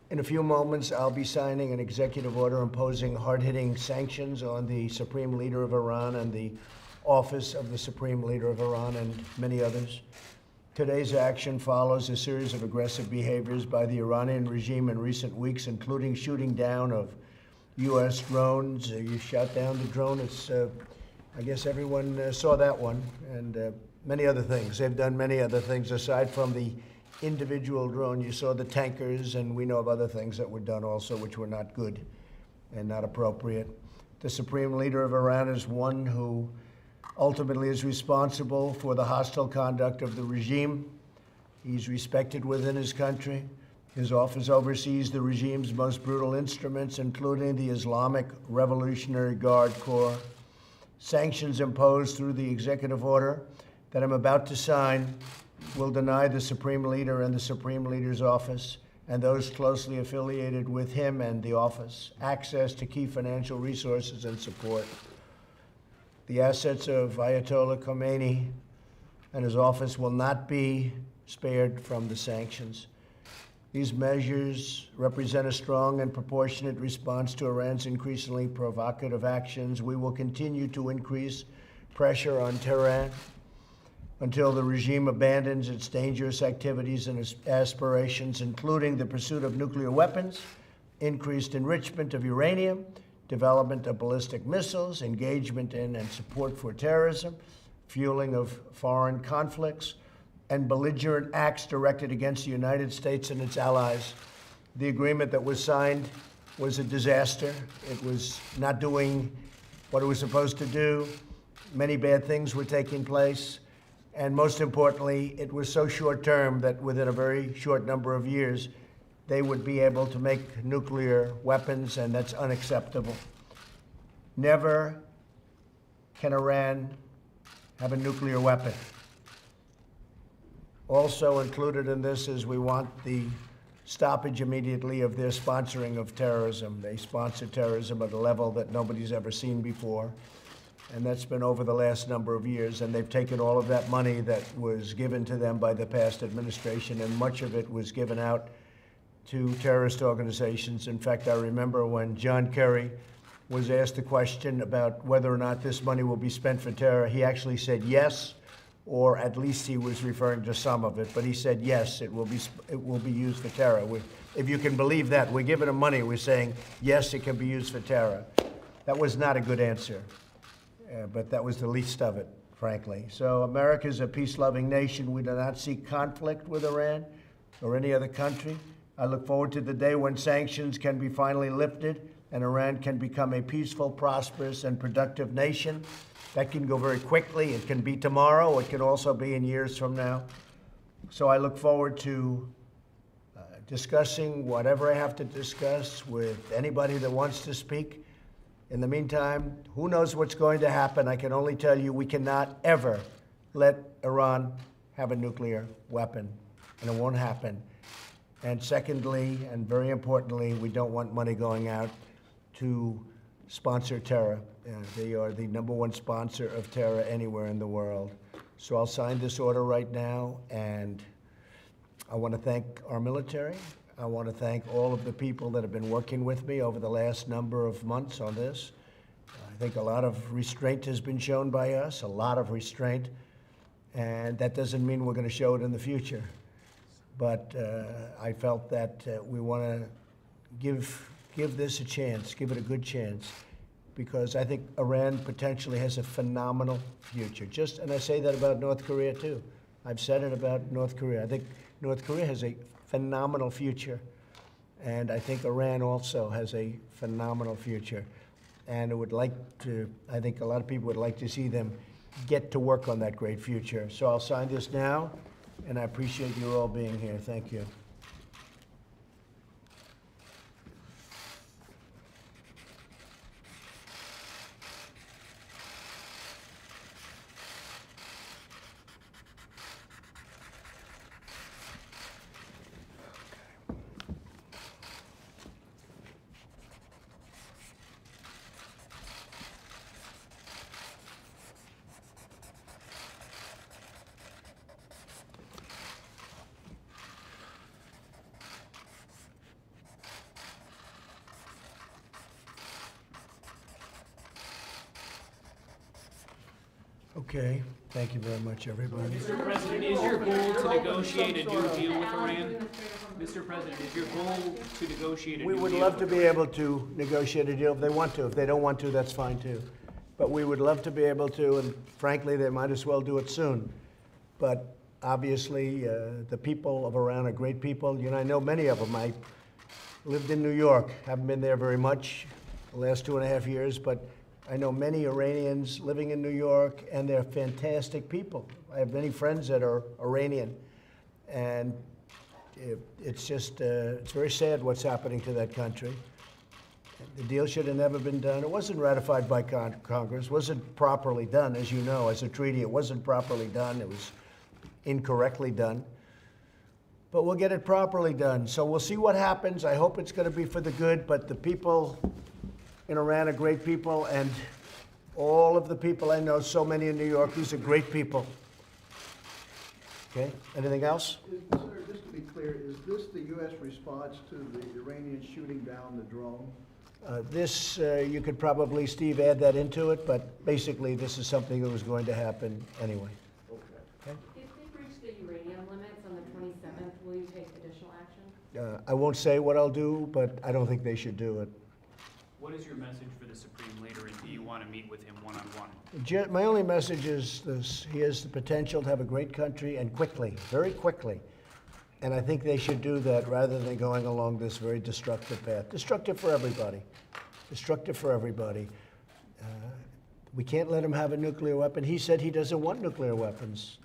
In a few moments, I'll be signing an executive order imposing hard-hitting sanctions on the Supreme Leader of Iran and the Office of the Supreme Leader of Iran and many others. Today's action follows a series of aggressive behaviors by the Iranian regime in recent weeks, including shooting down of U.S. drones. You shot down the drone. I guess everyone saw that one, and many other things. They've done many other things aside from the individual drone. You saw the tankers, and we know of other things that were done also which were not good and not appropriate. The Supreme Leader of Iran is one who ultimately is responsible for the hostile conduct of the regime. He's respected within his country. His office oversees the regime's most brutal instruments, including the Islamic Revolutionary Guard Corps. Sanctions imposed through the executive order that I'm about to sign will deny the Supreme Leader and the Supreme Leader's office and those closely affiliated with him and the office access to key financial resources and support. The assets of Ayatollah Khomeini and his office will not be spared from the sanctions. These measures represent a strong and proportionate response to Iran's increasingly provocative actions. We will continue to increase pressure on Tehran until the regime abandons its dangerous activities and its aspirations, including the pursuit of nuclear weapons, increased enrichment of uranium, development of ballistic missiles, engagement in and support for terrorism, fueling of foreign conflicts, and belligerent acts directed against the United States and its allies. The agreement that was signed was a disaster. It was not doing what it was supposed to do. Many bad things were taking place. And most importantly, it was so short-term that within a very short number of years, they would be able to make nuclear weapons, and that's unacceptable. Never can Iran have a nuclear weapon. Also included in this is we want the stoppage immediately of their sponsoring of terrorism. They sponsor terrorism at a level that nobody's ever seen before. And that's been over the last number of years, and they've taken all of that money that was given to them by the past administration, and much of it was given out to terrorist organizations. In fact, I remember when John Kerry was asked a question about whether or not this money will be spent for terror, he actually said yes, or at least he was referring to some of it, but he said yes, it will be used for terror. If you can believe that, we're giving them money, we're saying yes, it can be used for terror. That was not a good answer. But that was the least of it, frankly. So America is a peace-loving nation. We do not seek conflict with Iran or any other country. I look forward to the day when sanctions can be finally lifted and Iran can become a peaceful, prosperous, and productive nation. That can go very quickly. It can be tomorrow. It can also be in years from now. So I look forward to discussing whatever I have to discuss with anybody that wants to speak. In the meantime, who knows what's going to happen? I can only tell you we cannot ever let Iran have a nuclear weapon, and it won't happen. And secondly, and very importantly, we don't want money going out to sponsor terror. They are the #1 sponsor of terror anywhere in the world. So I'll sign this order right now, and I want to thank our military. I want to thank all of the people that have been working with me over the last number of months on this. I think a lot of restraint has been shown by us, a lot of restraint, and that doesn't mean we're going to show it in the future. But I felt that we want to give this a chance, give it a good chance, because I think Iran potentially has a phenomenal future. And I say that about North Korea too. I've said it about North Korea. I think North Korea has a phenomenal future, and I think Iran also has a phenomenal future. And I think a lot of people would like to see them get to work on that great future. So I'll sign this now, and I appreciate you all being here. Thank you. Okay, thank you very much, everybody. Mr. President, is your goal to negotiate a new deal with Iran? Mr. President, is your goal to negotiate a new We deal? would love to be able to negotiate a deal if they want to. If they don't want to, that's fine too. But we would love to be able to, and frankly, they might as well do it soon. But obviously, the people of Iran are great people. You know, I know many of them. I lived in New York, haven't been there very much the last 2.5 years, but I know many Iranians living in New York, and they're fantastic people. I have many friends that are Iranian, and it's just, it's very sad what's happening to that country. The deal should have never been done. It wasn't ratified by Congress, wasn't properly done, as you know, as a treaty. It wasn't properly done. It was incorrectly done. But we'll get it properly done. So we'll see what happens. I hope it's going to be for the good, but the people in Iran are great people, and all of the people I know, so many in New York, these are great people. Okay, anything else? Sir, just to be clear, is this the U.S. response to the Iranians shooting down the drone? You could probably, Steve, add that into it, but basically this is something that was going to happen anyway. Okay. Okay? If they breach the uranium limits on the 27th, will you take additional action? I won't say what I'll do, but I don't think they should do it. What is your message for the Supreme Leader, and do you want to meet with him one-on-one? My only message is this: he has the potential to have a great country, and quickly, very quickly. And I think they should do that rather than going along this very destructive path. Destructive for everybody. Destructive for everybody. We can't let him have a nuclear weapon. He said he doesn't want nuclear weapons.